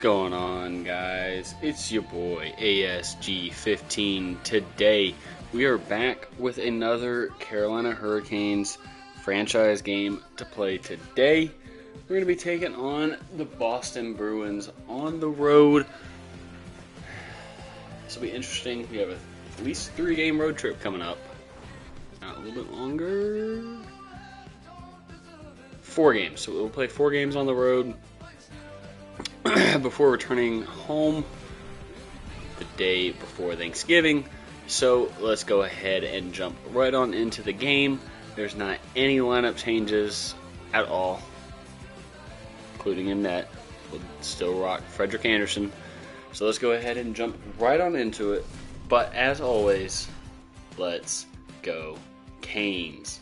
Going on, guys? It's your boy ASG15. Today we are back with another Carolina Hurricanes franchise game to play. Today we're going to be taking on the Boston Bruins on the road. This will be interesting. We have at least 3-game road trip coming up. Not a little bit longer. 4 games. So we'll play 4 games on the road before returning home the day before Thanksgiving. So let's go ahead and jump right on into the game. There's not any lineup changes at all, including in net. We'll still rock Frederick Anderson. So let's go ahead and jump right on into it. But as always, let's go Canes.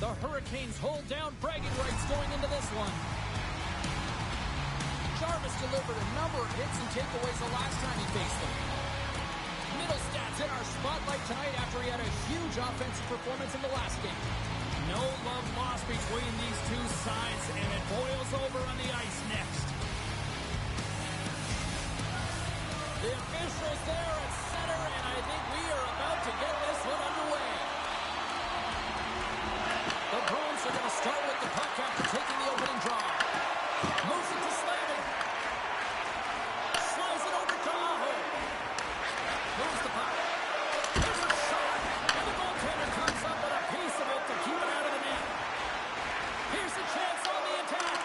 The Hurricanes hold down bragging rights going into this one. Jarvis delivered a number of hits and takeaways the last time he faced them. Middlestad's in our spotlight tonight after he had a huge offensive performance in the last game. No love lost between these two sides, and it boils over on the ice next. The officials there at center, and I think we are about to get this one underway. The Bruins are going to start with the puck after taking the opening draw. Moves it to Slavin. Slides it over to Aho. Moves the puck. There's a shot. And the goaltender comes up with a piece of it to keep it out of the net. Here's a chance on the attack.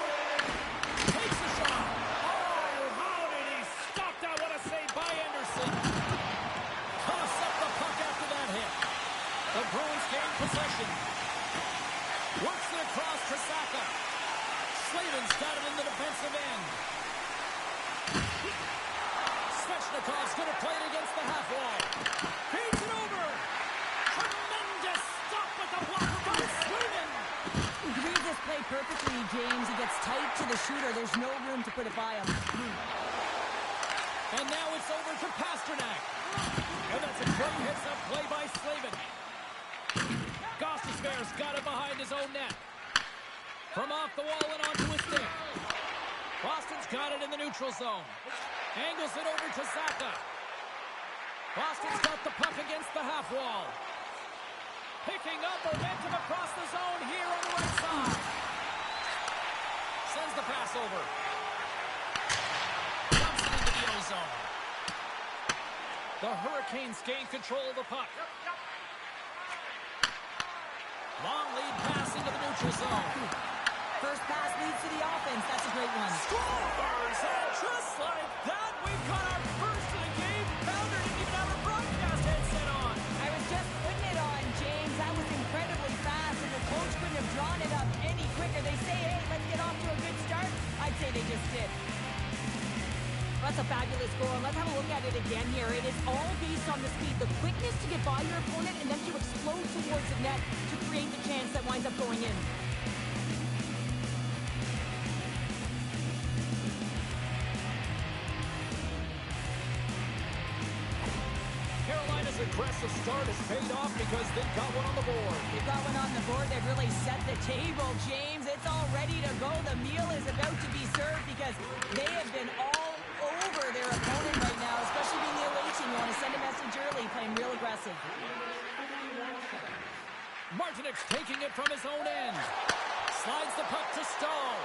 Takes the shot. Oh, how did he stop that? What a save by Anderson. Toss up the puck after that hit. The Bruins gain possession. Works it across to Saka. Slavin's got it in the defensive end. Svechnikov's going to play it against the half wall. Feeds it over. Tremendous stop with the blocker by Slavin. He reads this play perfectly, James. He gets tight to the shooter. There's no room to put it by him. And now it's over to Pasternak. And that's a great hits-up play by Slavin. Gostisbehere's got it behind his own net. From off the wall and onto his stick. Boston's got it in the neutral zone. Angles it over to Saka. Boston's got the puck against the half wall. Picking up momentum across the zone here on the right side. Sends the pass over. Dumps it into the O-zone. The Hurricanes gain control of the puck. Long lead pass into the neutral zone. First pass leads to the offense. That's a great one. Scores! And just like that, we've got our first of the game. Pounder didn't even have a broadcast headset on. I was just putting it on, James. That was incredibly fast, and the coach couldn't have drawn it up any quicker. They say, hey, let's get off to a good start. I'd say they just did. That's a fabulous goal, and let's have a look at it again here. It is all based on the speed, the quickness to get by your opponent, and then to explode towards the net to create the chance that winds up going in. Carolina's aggressive start has paid off because they've got one on the board. They've got one on the board. They've really set the table, James. It's all ready to go. The meal is about to be served because they have been all over their opponent right now, especially being the away team. You want to send a message early, playing real aggressive. Martinek's taking it from his own end. Slides the puck to Stahl.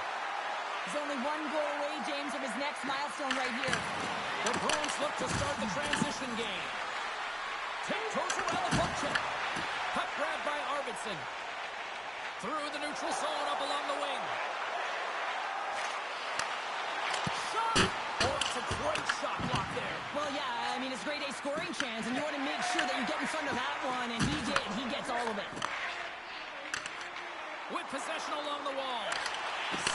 He's only one goal away, James, from his next milestone right here. The Bruins look to start the transition game. Tiptoes around the puck check. Puck grabbed by Arvidsson. Through the neutral zone up along the wing. Shot! Oh, it's a great shot block there. Well, yeah, I mean, it's a grade A scoring chance, and you want to make sure that you get in front of that one, and he did. He gets all of it. With possession along the wall.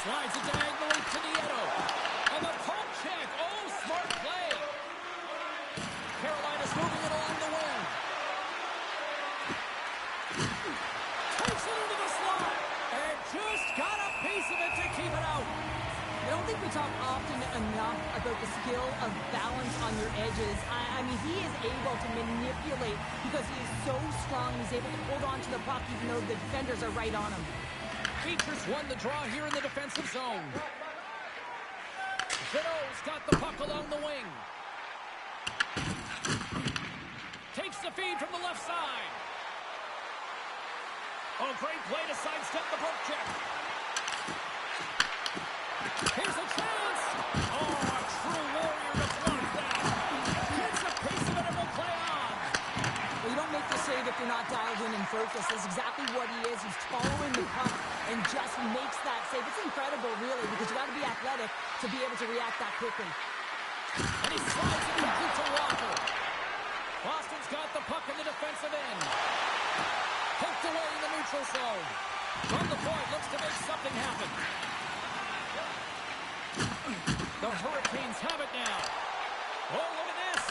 Slides it diagonally to Nieto. And the poke check. Oh, smart play. Carolina's moving it along the wing. Takes it into the slot. And just got a piece of it to keep it out. I don't think we talk often enough about the skill of balance on your edges. I mean, he is able to manipulate because he is so strong. He's able to hold on to the puck even though the defenders are right on him. Features won the draw here in the defensive zone. Jeannot's got the puck along the wing. Takes the feed from the left side. Oh, great play to sidestep the poke check. Here's a chance. Oh, a true warrior to block that. Gets a piece of it and will play on. Well, you don't make the save if you're not dialed in and focused. That's exactly what he is. He's following the puck and just makes that save. It's incredible, really, because you got to be athletic to be able to react that quickly. And he slides it quickly to Walker. Boston's got the puck in the defensive end. Poked away in the neutral zone. From the point, looks to make something happen. The Hurricanes have it now. Oh, look at this.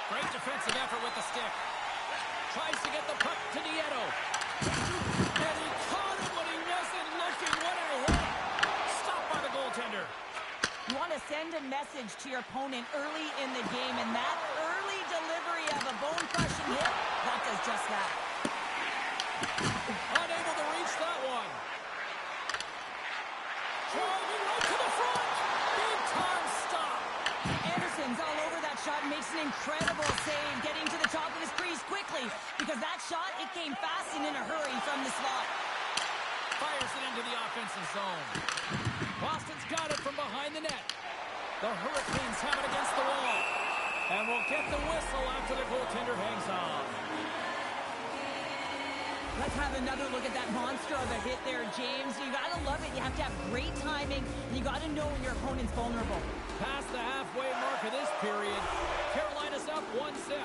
Great defensive effort with the stick. Tries to get the puck to Nieto. And he caught him when he wasn't looking. What a hit. Stopped by the goaltender. You want to send a message to your opponent early in the game, and that early delivery of a bone-crushing hit, that does just that. Unable to reach that one. Driving right to the front. Big time stop. Anderson's all over that shot, makes an incredible save, getting to the top of his crease quickly, because that shot, it came fast and in a hurry from the slot. Fires it into the offensive zone. Boston's got it from behind the net. The Hurricanes have it against the wall. And we'll get the whistle after the goaltender hangs on. Let's have another look at that monster of a hit there, James. You got to love it. You have to have great timing, and you got to know when your opponent's vulnerable. Past the halfway mark of this period, Carolina's up 1-0.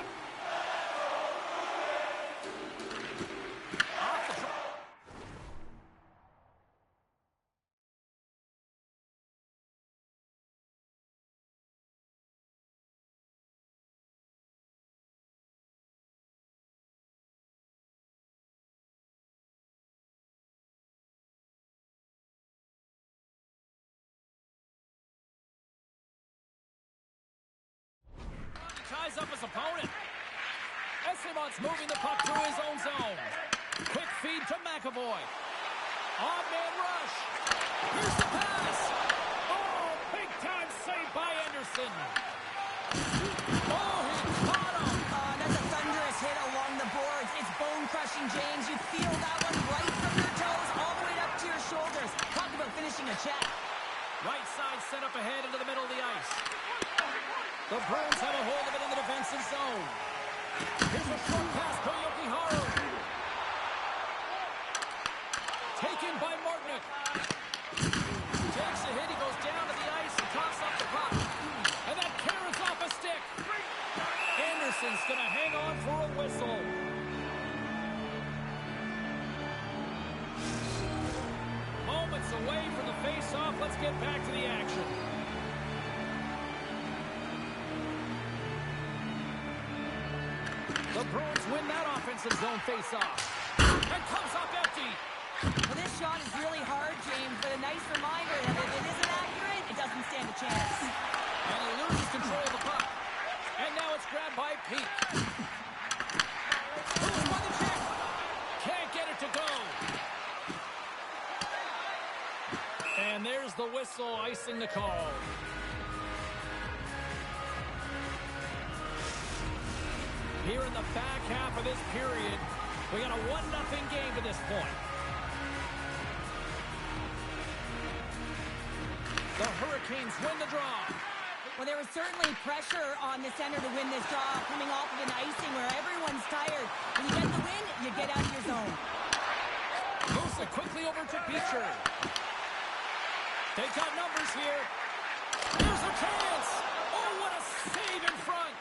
Ties up his opponent. Essimont's moving the puck through his own zone. Quick feed to McAvoy. On-man rush. Here's the pass. Oh, big-time save by Anderson. Oh, he caught him. That's a thunderous hit along the boards. It's bone-crushing, James. You feel that one right from your toes all the way up to your shoulders. Talk about finishing a check. Right side set up ahead into the middle of the ice. The Bruins have a hold of it in the defensive zone. Here's a short pass to Yokiharu. Taken by Martinick. Takes a hit, he goes down to the ice and tosses up the puck. And that carries off a stick. Anderson's going to hang on for a whistle. Moments away from the face-off. Let's get back to the action. The Bruins win that offensive zone face-off. And comes up empty. Well, this shot is really hard, James, but a nice reminder that if it isn't accurate, it doesn't stand a chance. And he loses control of the puck. And now it's grabbed by Pete. Who's won the check? Can't get it to go. And there's the whistle icing the call. Here in the back half of this period, we got a 1-0 game to this point. The Hurricanes win the draw. Well, there was certainly pressure on the center to win this draw, coming off of an icing where everyone's tired. When you get the win, you get out of your zone. Moves it quickly over to Beecher. They got numbers here. Here's a chance. Oh, what a save in front.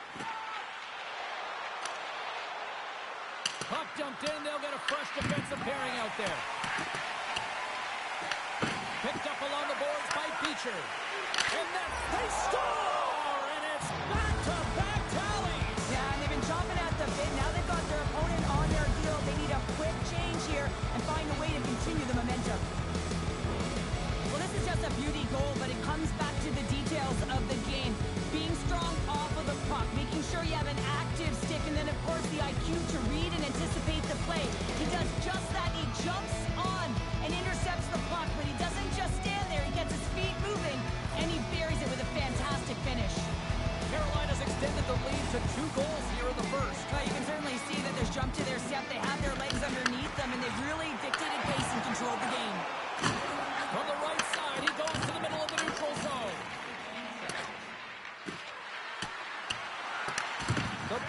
Puck dumped in. They'll get a fresh defensive pairing out there. Picked up along the boards by Beecher. And then they score! And it's back-to-back tallies. Yeah, and they've been chomping at the bit. Now they've got their opponent on their heel. They need a quick change here and find a way to continue the momentum. Well, this is just a beauty goal, but it comes back to the details of the game.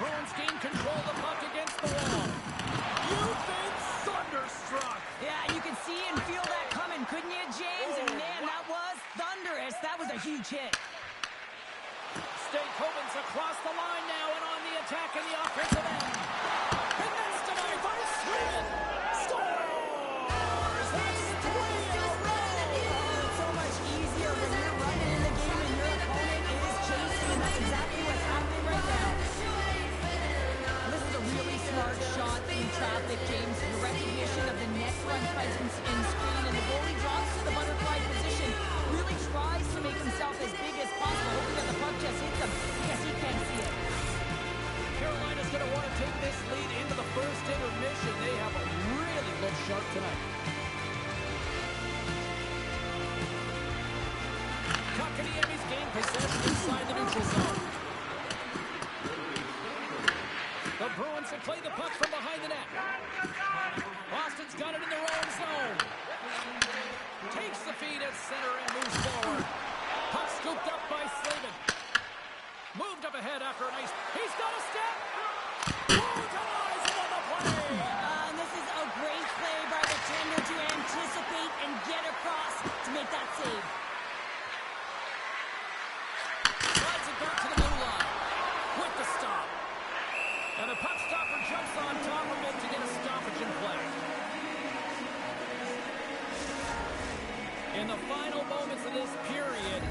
Bruins gain control of the puck against the wall. You've been thunderstruck. Yeah, you can see and feel that coming, couldn't you, James? And man, that was thunderous. That was a huge hit. Hovens across the line now and on the attack in the offensive end. And that's denied by Sweden. Scores! That's 3 in a row! It's so much easier when you're running in the game and your opponent is chasing, and that's exactly what's happening right now. This is a really smart shot in traffic, James. The recognition of the net front presence in screen, and the goalie drops to the butterfly position. Really tries to make himself as big as possible, hoping that the puck just hits him because he can't see it. Carolina's going to want to take this lead into the first intermission. They have a really good shark tonight. Kotkaniemi's gained possession inside the neutral zone. The Bruins have played the puck from behind the net. Boston's got it in their own zone. Takes the feed at center and moves forward. Puck scooped up by Slavin. Moved up ahead after a nice... He's got a step! Brutalized on the play! And this is a great play by the tender to anticipate and get across to make that save. Slides it back to the blue line. With the stop. And the puck stopper jumps on top of it to get a stoppage in play. In the final moments of this period,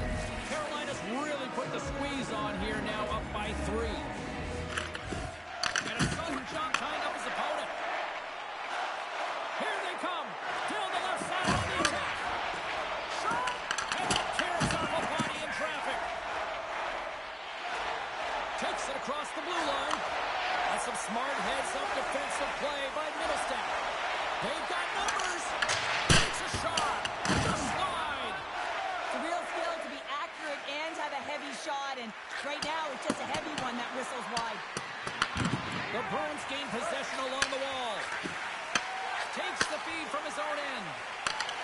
Carolina's really put the squeeze on here now, up by 3. And a sudden jump tying up his opponent. Here they come. Down the left side on the attack. Shot! And it tears off a body in traffic. Takes it across the blue line. That's some smart heads-up defensive play by Middlestat. They've got numbers. Takes a shot. Heavy shot, and right now it's just a heavy one that whistles wide. The Bruins gain possession along the wall. Takes the feed from his own end.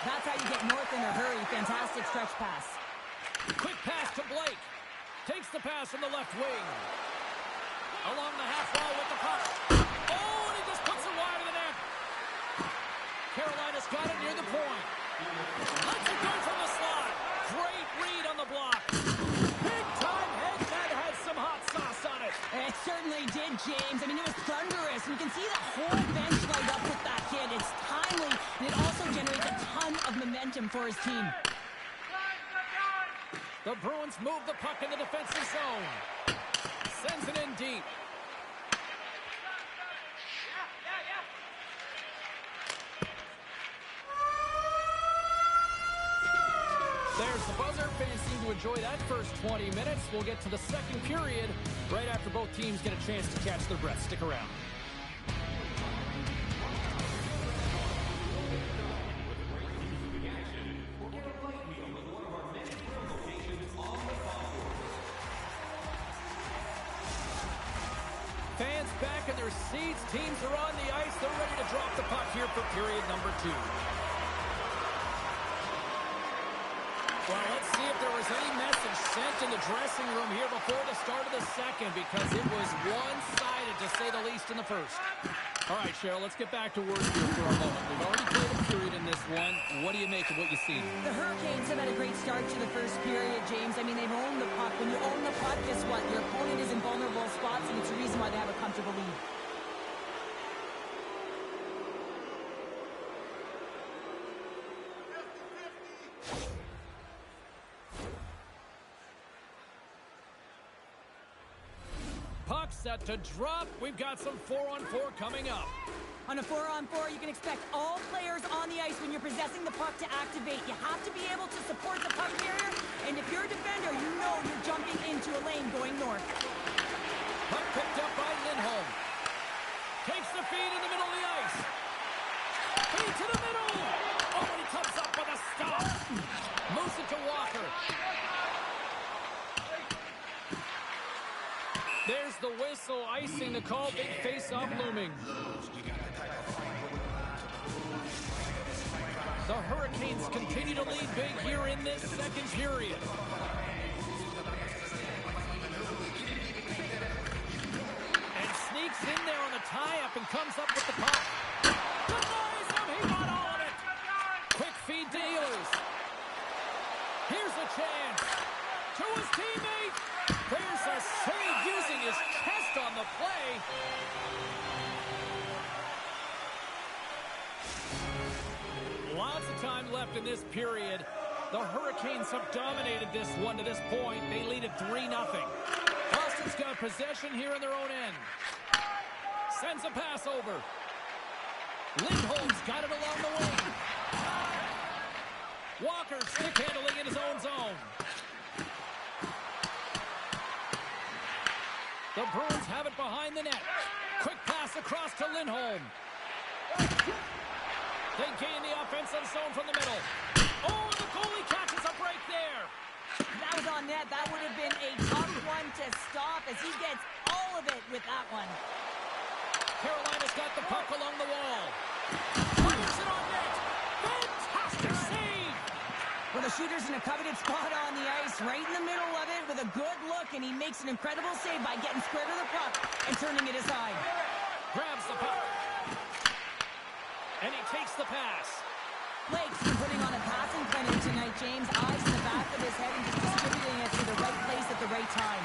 That's how you get north in a hurry. Fantastic stretch pass. Quick pass to Blake. Takes the pass from the left wing. Along the half wall with the puck. Oh, and he just puts it wide of the net. Carolina's got it near the point. Lets it go from the slot. Great read on the block. Big time head that had some hot sauce on it. It certainly did, James. I mean, it was thunderous. You can see the whole bench light up with that hit. It's timely, and it also generates a ton of momentum for his team. The Bruins move the puck in the defensive zone. Sends it in deep. There's the buzzer. Fans seem to enjoy that first 20 minutes. We'll get to the second period right after both teams get a chance to catch their breath. Stick around. Fans back in their seats. Teams are on the ice. They're ready to drop the puck here for period number 2. Well, let's see if there was any message sent in the dressing room here before the start of the second, because it was one-sided, to say the least, in the first. All right, Cheryl, let's get back to work here for a moment. We've already played a period in this one. What do you make of what you see? The Hurricanes have had a great start to the first period, James. I mean, they've owned the puck. When you own the puck, guess what? Your opponent is in vulnerable spots, and it's the reason why they have a comfortable lead. Set to drop. We've got some 4-on-4 coming up. On a 4-on-4, you can expect all players on the ice when you're possessing the puck to activate. You have to be able to support the puck carrier, and if you're a defender, you know you're jumping into a lane going north. Puck picked up by Lindholm. Takes the feed in the middle of the ice. Feed to the middle. Oh, and he comes up with a stop. Moves it to Walker. There's the whistle, icing the call, big face-off looming. The Hurricanes continue to lead big here in this second period. And effect in this period. The Hurricanes have dominated this one to this point. They lead it 3-0. Boston's got possession here in their own end. Sends a pass over. Lindholm's got it along the wing. Walker stick handling in his own zone. The Bruins have it behind the net. Quick pass across to Lindholm. They gain the offensive zone from the middle. Oh, the goalie catches a break there. That was on net. That would have been a tough one to stop as he gets all of it with that one. Carolina's got the puck along the wall. Fires it on net. Fantastic save. Well, the shooter's in a coveted spot on the ice, right in the middle of it with a good look, and he makes an incredible save by getting square to the puck and turning it aside. Grabs the puck. And he takes the pass. Blake's been putting on a passing clinic tonight, James. Eyes in the back of his head and just distributing it to the right place at the right time.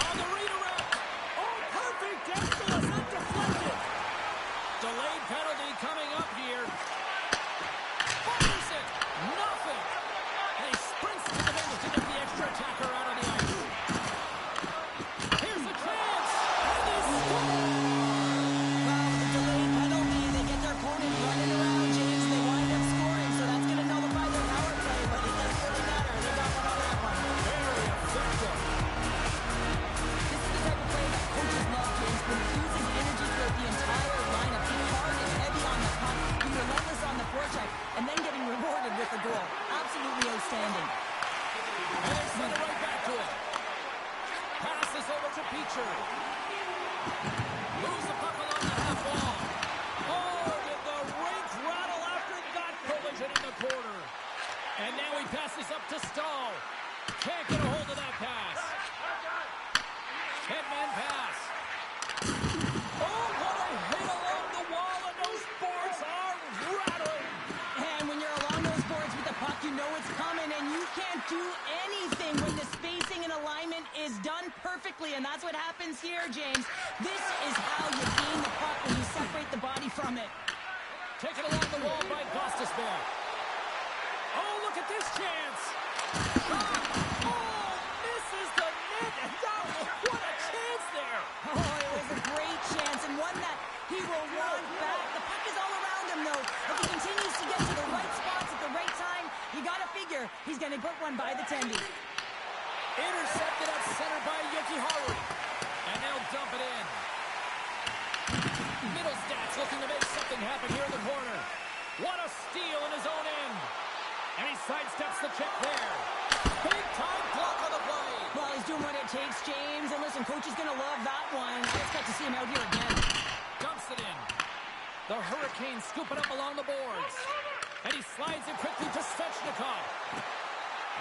On the redirect. Oh, perfect. Excellent. Not deflected. Delayed penalty coming up here. Fires it. Nothing. And he sprints to the bench to get the extra attacker out on the ice. Here's a chance. And they score. Opponent running around, James. They wind up scoring, so that's going to nullify their power play, but it doesn't really matter. They got one on that one. Very effective. This is the type of play that coaches love, James. When he uses energy throughout the entire lineup, being hard and heavy on the puck, being relentless on the forecheck, and then getting rewarded with a goal. Absolutely outstanding. And they send it right back to him. Passes over to Peacher. Moves the puck along the half wall. Oh, did the rink rattle after that collision in the corner. And now he passes up to Stahl. Can't get a hold of that pass. Headman pass. Oh, what a hit along the wall, and those boards are rattling. And when you're along those boards with the puck, you know it's coming, and you can't do anything when the spacing and alignment is done perfectly, and that's what happens here, James. This is how you gain the puck when you separate the body from it. Taken along the wall by Gostisbehere. Oh, look at this chance. Oh, misses the net. And what a chance there. Oh, it was a great chance and one that he will want back. The puck is all around him, though. If he continues to get to the right spots at the right time, you got to figure he's going to put one by the tendy. Intercepted at center by Yokiharu. And they'll dump it in. Middlestats looking to make something happen here in the corner. What a steal in his own end. And he sidesteps the check there. Big time block on the play. Well, he's doing what it takes, James. And listen, coach is going to love that one. I expect to see him out here again. Dumps it in. The Hurricanes scoop it up along the boards. And he slides it quickly to Svechnikov.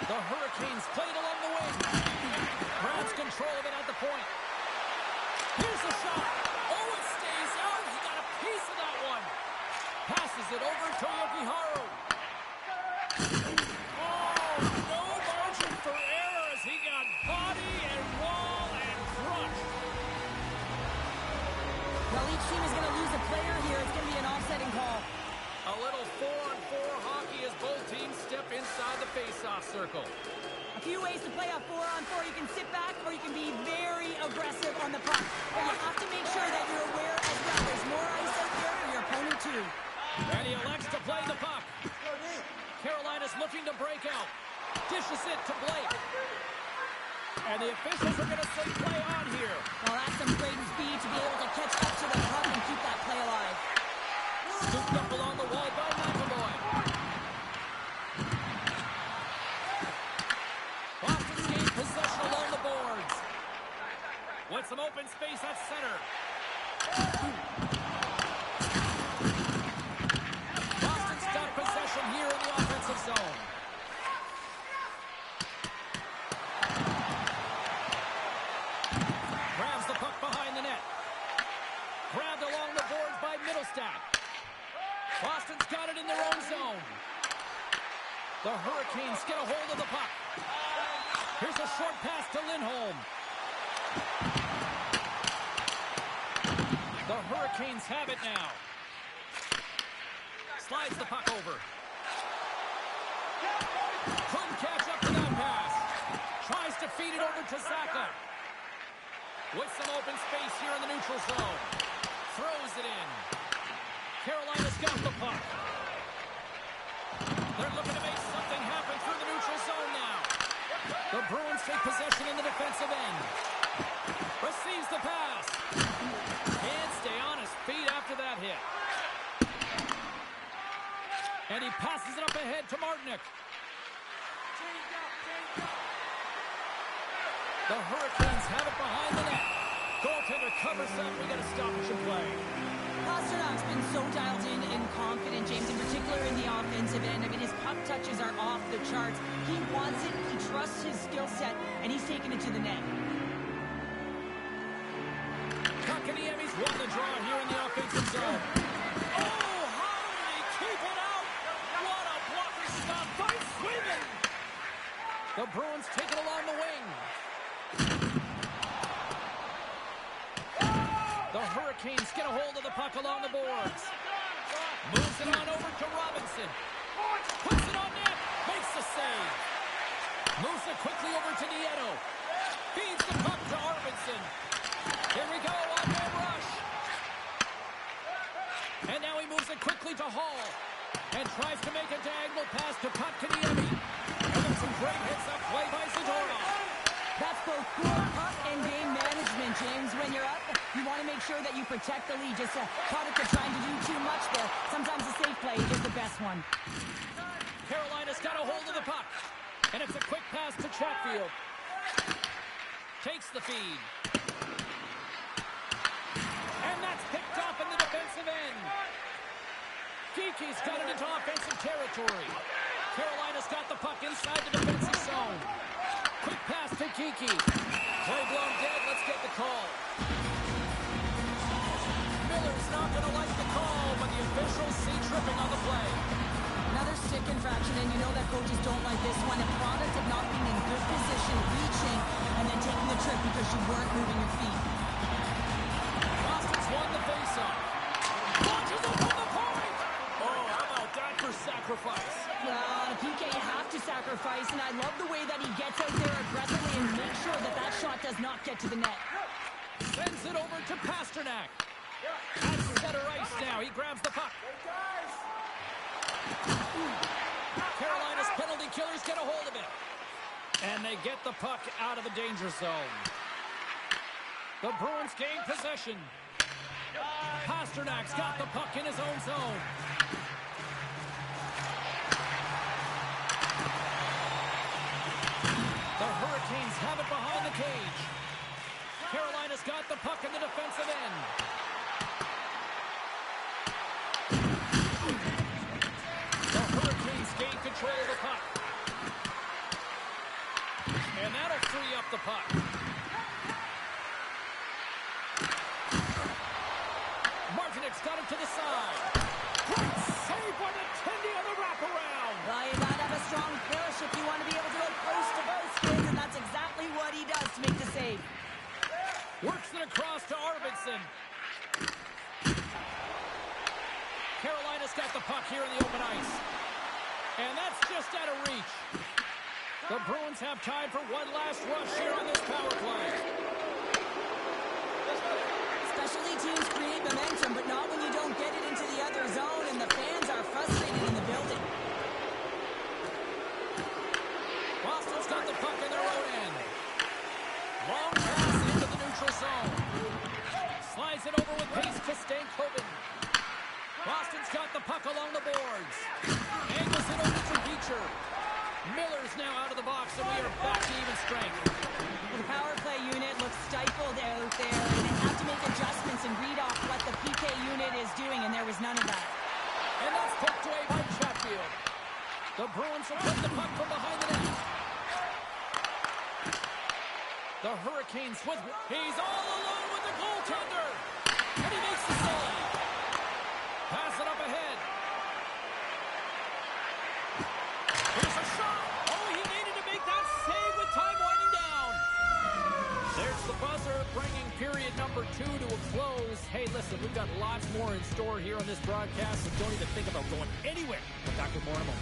The Hurricanes play it along the wing. Grabs control of it at the point. Here's a shot. Oh, it stays out. He got a piece of that one. Passes it over to Yokiharu. Oh, no margin for error as he got body and wall and crushed. Well, each team is going to lose a player here. It's going to be an offsetting call. A little 4-on-4 hockey as both teams step inside the face-off circle. A few ways to play a 4-on-4. You can sit back or you can be very aggressive on the puck. But you have to make sure that you're aware as well. There's more ice out there and your opponent too. And he elects to play the puck. Carolina's looking to break out. Dishes it to Blake. And the officials are going to say play on here. Well, that's some great speed to be able to catch up to the puck and keep that play alive. Scooped up along the wall by McAvoy. Boston's gained possession along the boards. With some open space at center. Boston's got possession here in the offensive zone. Grabs the puck behind the net. Grabbed along the boards by Middlestat. Boston's got it in their own zone. The Hurricanes get a hold of the puck. Here's a short pass to Lindholm. The Hurricanes have it now. Slides the puck over. Couldn't catch up to that pass. Tries to feed it over to Saka. With some open space here in the neutral zone. Throws it in. Carolina's got the puck. They're looking to make something happen through the neutral zone now. The Bruins take possession in the defensive end. Receives the pass. Can't stay on his feet after that hit. And he passes it up ahead to Martinick. The Hurricanes have it behind the net. Goaltender covers up. We got a stoppage in play. Pasternak's been so dialed in confident, James, in particular in the offensive end. I mean, his puck touches are off the charts. He wants it, he trusts his skill set, and he's taking it to the net. Kakaniemi's won the draw here in the offensive zone. Oh, how did he keep it out? What a blocker stop by Sweden! The Bruins take it along the wing. The Hurricanes get a hold of the puck along the boards. Moves it on over to Robinson. Puts it on net. Makes the save. Moves it quickly over to Nieto. Feeds the puck to Arvidsson. Here we go, one-man rush. And now he moves it quickly to Hall. And tries to make a diagonal pass to Kotkaniemi. And there's some great hits up play by Zadorov. That's both poor puck and game management, James. When you're up, you want to make sure that you protect the lead. Just a product of trying to do too much there. Sometimes the safe play is the best one. Carolina's got a hold of the puck. And it's a quick pass to Chatfield. Takes the feed. And that's picked off in the defensive end. Geeky's got it into offensive territory. Carolina's got the puck inside the defensive zone. Quick pass to Geeky. Play blown dead. Let's get the call. Miller's not going to like the call, but the officials see tripping on the play. Another stick infraction, and you know that coaches don't like this one. A product of not being in good position, reaching, and then taking the trip because you weren't moving your feet. Boston's won the faceoff. Launches up on the point. Oh, how about that for sacrifice? PK, you have to sacrifice, and I love the way that he gets out there aggressively and makes sure that that shot does not get to the net. Sends it over to Pasternak. At center ice now. He grabs the puck. Carolina's penalty killers get a hold of it. And they get the puck out of the danger zone. The Bruins gain possession. Pasternak's got the puck in his own zone. The Hurricanes have it behind the cage. Carolina's got the puck in the defensive end. The Hurricanes gain control of the puck. And that'll free up the puck. Martinick's got it to the side. Great save by the Tendy on the wraparound. Well, you gotta have a strong finish if you want to be able to go post to post, kids, and that's exactly what he does to make the save. Works it across to Arvidsson. Carolina's got the puck here in the open ice. And that's just out of reach. The Bruins have time for one last rush here on this power play. Specialty teams create momentum, but not when you don't get it into the other zone, and the fans are frustrated in the building. Boston's got the puck in their own end. Long pass into the neutral zone. Slides it over with pace to Stankoven. Boston's got the puck along the boards. Angles it over to Beecher. Miller's now out of the box, and we are back to even strength. The power play unit looks stifled out there, and they have to make adjustments and read off what the PK unit is doing, and there was none of that. And that's poked away by Chatfield. The Bruins will put the puck from behind the net. The Hurricanes with... He's all alone with the goaltender. And he makes the save. Pass it up ahead. Here's a shot. Oh, he needed to make that save with time winding down. There's the buzzer, bringing period period number 2 to a close. Hey, listen, we've got lots more in store here on this broadcast, so don't even think about going anywhere. We're back with more in a moment.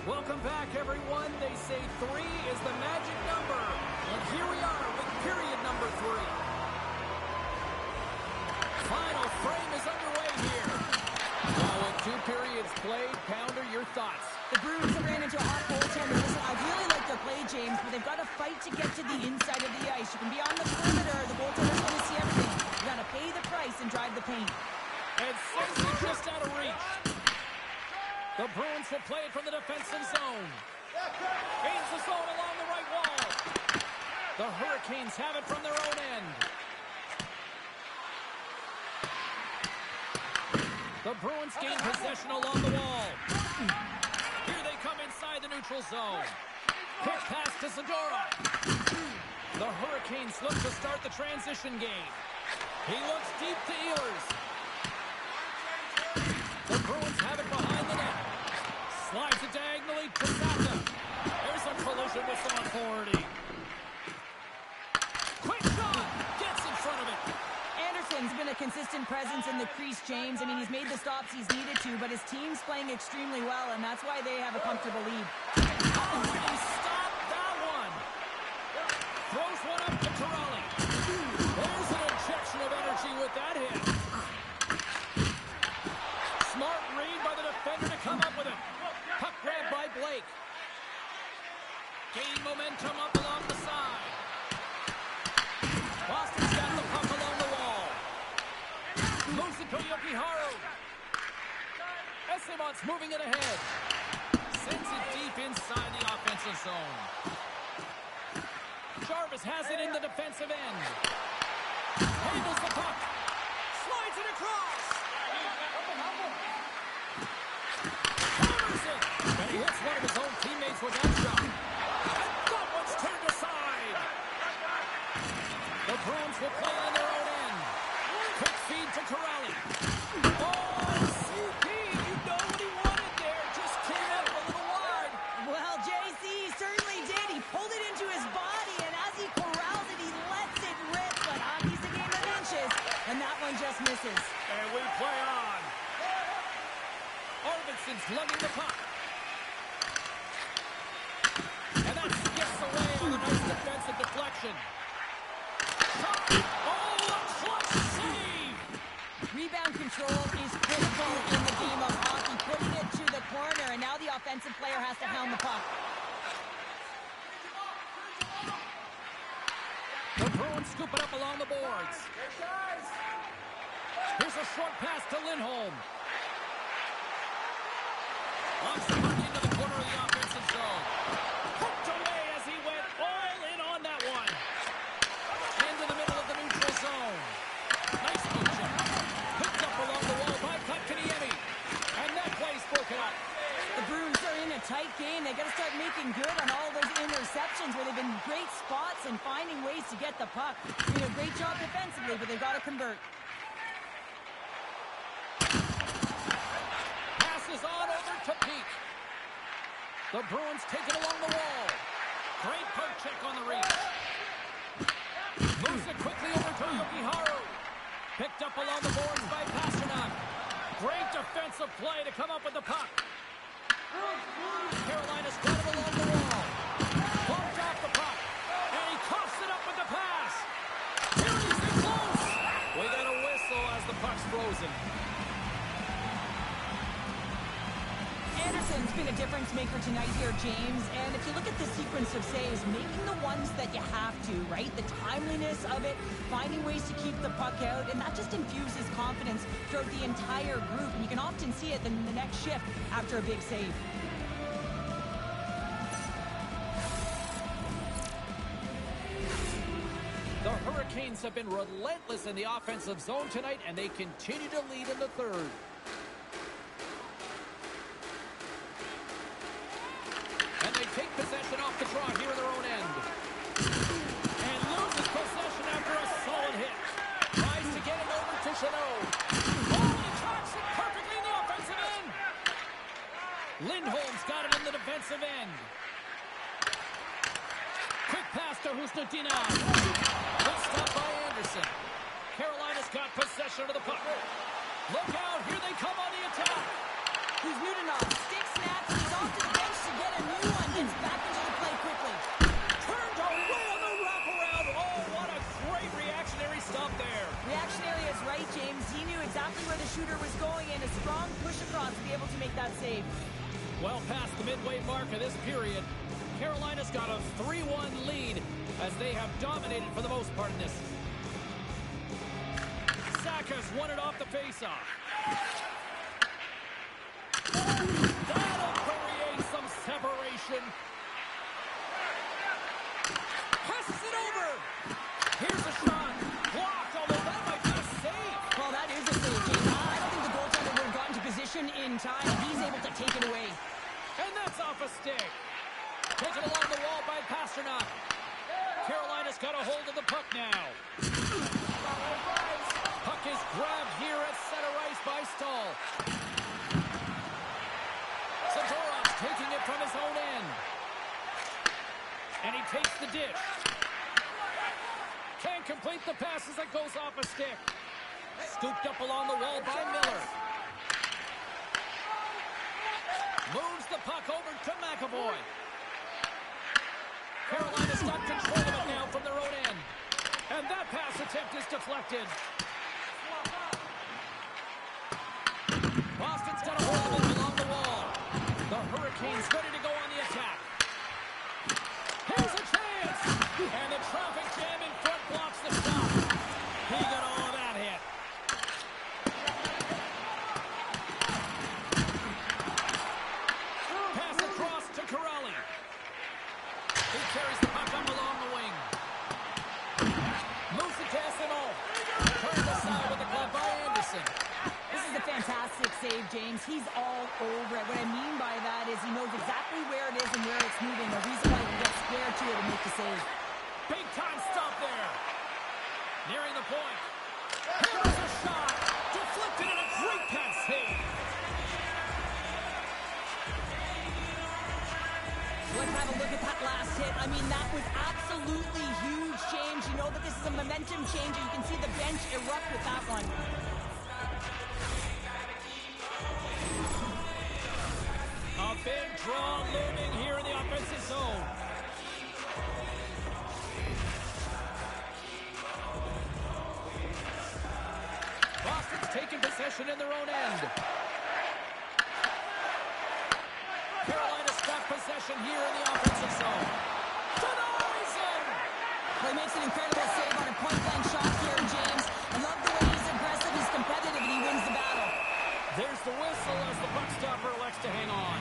Welcome back, everyone. They say 3 is the magic number. And here we are with period number 3. Final frame is underway here. Now with 2 periods played, Pounder, your thoughts? The Bruins have ran into a hot goaltender. Listen, I really like their play, James, but they've got to fight to get to the inside of the ice. You can be on the perimeter. The goaltender's going to see everything. You got to pay the price and drive the paint. And sends it just out of reach. The Bruins will play it from the defensive zone. Gains the zone along the right wall. The Hurricanes have it from their own end. The Bruins gain possession along the wall. Here they come inside the neutral zone. Quick pass to Zadora. The Hurricanes look to start the transition game. He looks deep to Ehlers. The Bruins have it behind the net. Slides it diagonally to Saka. There's a collision with some authority. Quick shot! Gets in front of it. Anderson's been a consistent presence in the crease, James. I mean, he's made the stops he's needed to, but his team's playing extremely well, and that's why they have a comfortable lead. Oh, he stopped that one. Throws one up to Torelli. There's an injection of energy with that hit. Smart read by the defender to come up with it. Puck grab by Blake. Gain momentum up along the side. Boston's got the puck along the wall. Moves it to Yokiharu. Estemont's moving it ahead. Sends it deep inside the offensive zone. Jarvis has it in the defensive end. Handles the puck. Slides it across. Hammers it. And he hits one of his own teammates with that shot. And that one's turned aside. The Bruins will play on their own end. Quick feed to Corrali. Oh, CP, you know what he wanted there. Just came out a little wide. Well, JC certainly did. He pulled it into his body, and as he corrals it, he lets it rip. But hockey's a game of inches, and that one just misses. And we play on. Arvidsson's lugging the puck. And that gets away on a nice defensive deflection. Shot. Oh, a clutch save. Rebound control is critical in the game of hockey, putting it to the corner, and now the offensive player has to hound the puck. The Bruins scoop it up along the boards. Here's a short pass to Lindholm. Launch the puck into the corner of the offensive zone. Hooked away as he went all in on that one. Into the middle of the neutral zone. Nice motion. Picked up along the wall by Kotkaniemi. And that play's broken up. The Bruins are in a tight game. They got to start making good on all those interceptions where they've been great spots and finding ways to get the puck. Doing a great job defensively, but they've got to convert. Passes on over to Peak. The Bruins take it along the wall. Great poke check on the reach. Moves it quickly over to Yokiharu. Picked up along the boards by Pasternak. Great defensive play to come up with the puck. Carolina's got it along the wall. Bumped off the puck. And he coughs it up with the pass. Here he's in close. We got a whistle as the puck's frozen. Anderson's been a difference maker tonight here, James. And if you look at the sequence of saves, making the ones that you have to, right? The timeliness of it, finding ways to keep the puck out, and that just infuses confidence throughout the entire group. And you can often see it in the next shift after a big save. The Hurricanes have been relentless in the offensive zone tonight, and they continue to lead in the third. And they take possession off the draw here in their own end. And loses possession after a solid hit. Tries to get it over to Chanot. Oh, he tracks it perfectly in the offensive end. Lindholm's got it in the defensive end. to Husnudinov. Good stop by Anderson. Carolina's got possession of the puck. Look out, here they come on the attack. Kuzmutinov stick snaps, and he's off to the bench to get a new one. Gets back into the play quickly. Turned away on the wraparound. Oh, what a great reactionary stop there. Reactionary is right, James. He knew exactly where the shooter was going, and a strong push across to be able to make that save. Well past the midway mark of this period, Carolina's got a 3-1 lead as they have dominated for the most part in this. Saka's won it off the faceoff. That'll create some separation. Passes it over. Here's a shot. Blocked, although that might be a save. Well, that is a save, James. I don't think the goaltender would have gotten to position in time. He's able to take it away. And that's off a stick. Taken along the wall by Pasternak. Carolina's got a hold of the puck now. Puck is grabbed here at center ice by Stahl. Zadorov's taking it from his own end. And he takes the dish. Can't complete the pass as it goes off a stick. Scooped up along the wall by Miller. Moves the puck over to McAvoy. Carolina's got control of it now from their own end. And that pass attempt is deflected. Boston's got a hold of it along the wall. The Hurricanes ready to go on the attack. Here's a chance! And the traffic jam in front blocks the stop. He got all of that hit. Pass across to Corelli. He carries the puck up along the wing. Moves it to SNO. Turns aside with the glove by Anderson. This is a fantastic save, James. He's all over it. What I mean by that is he knows exactly where it is and where it's moving. The reason why he can get square to it and make the save. Big time stop there. Nearing the point. Here's a shot. Deflected and a great pass save. Let's have a look at that last hit. I mean, that was absolutely huge change. You know that this is a momentum change, and you can see the bench erupt with that one. A big draw looming here in the offensive zone. Boston's taking possession in their own end. Carolina's got possession here in the offensive zone. Denies him! Well, he makes an incredible save on a point-blank shot here, James. I love the way he's aggressive, he's competitive, and he wins the battle. There's the whistle as the puck stopper elects to hang on.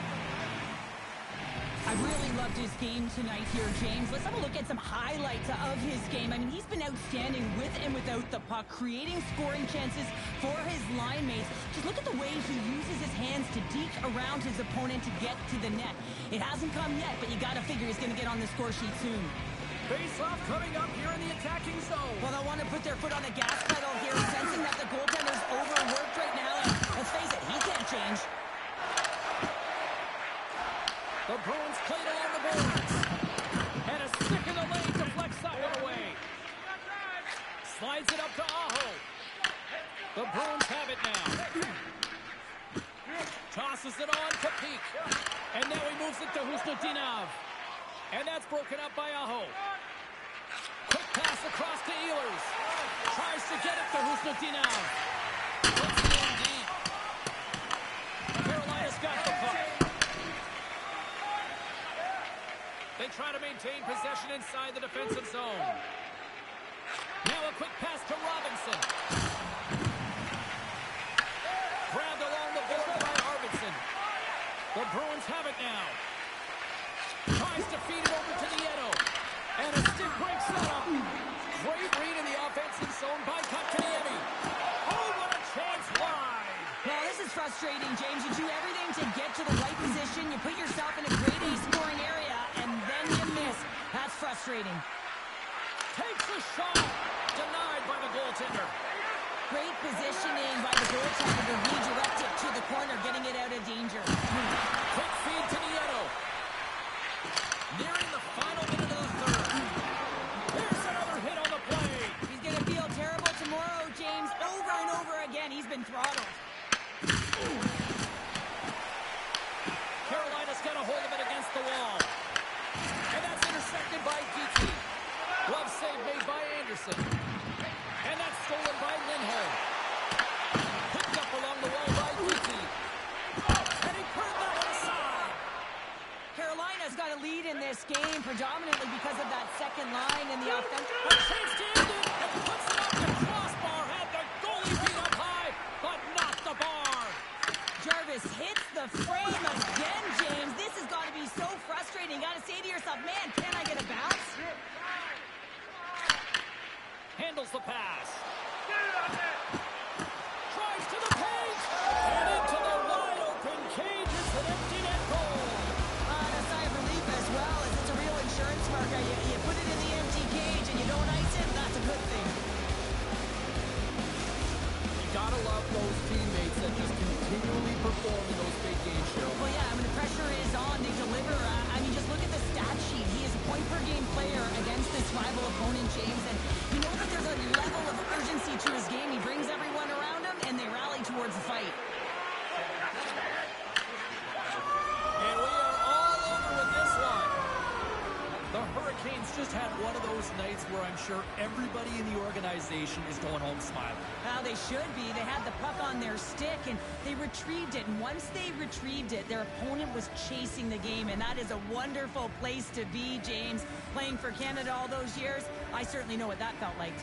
I really loved his game tonight here, James. Let's have a look at some highlights of his game. I mean, he's been outstanding with and without the puck, creating scoring chances for his line mates. Just look at the way he uses his hands to deke around his opponent to get to the net. It hasn't come yet, but you got to figure he's going to get on the score sheet soon. Face-off coming up here in the attacking zone. Well, they want to put their foot on the gas pedal here, sensing that the goaltender's overworked right now. And let's face it, he can't change. The Bruins played along the boards. And a stick in the lane deflects that one away. Slides it up to Aho. The Bruins have it now. Tosses it on to Peak. And now he moves it to Husnudinov. And that's broken up by Aho. Quick pass across to Ehlers. Tries to get it to Husnudinov. Puts it in deep. Carolina's got the puck. They try to maintain possession inside the defensive zone. Now a quick pass to Robinson. Grabbed along the board by Arvidsson. The Bruins have it now. Tries to feed it over to Nieto. And a stick breaks that up. Great read in the offensive zone by Kotkaniemi. Oh, what a chance wide. Well, this is frustrating, James. You do everything to get to the right position. You put yourself in a grade A scoring area, and then you miss. That's frustrating. Takes a shot. Denied by the goaltender. Great positioning by the goaltender to redirect it to the corner, getting it out of danger. Quick feed to Nieto. Nearing the final minute of the third. predominantly because of that second line and the offense. A chance to end it, and puts it up the crossbar. Had the goalie beat up high, but not the bar. Jarvis hits the frame again, James. This has got to be so frustrating. You got to say to yourself, man, can I get a bounce? Handles the pass. Drives to the cage. And into the wide open cage. It's an empty net goal. A sigh of relief as well, as it's a real insurance marker. You put it in the empty cage and you don't ice it, that's a good thing. You gotta love those teammates that just continually perform in those big games, Cheryl. Well, yeah, when the pressure is on, they deliver. I mean, just look at the stat sheet. He is a point-per-game player against this rival opponent, James, and you know that there's a level of urgency to his game. He brings everyone around him, and they rally towards the fight. And we are all over with this one. The Hurricanes just had one of those nights where I'm sure everybody in the organization is going home smiling. Well, they should be. They had the puck on their stick, and they retrieved it. And once they retrieved it, their opponent was chasing the game, and that is a wonderful place to be, James. Playing for Canada all those years, I certainly know what that felt like.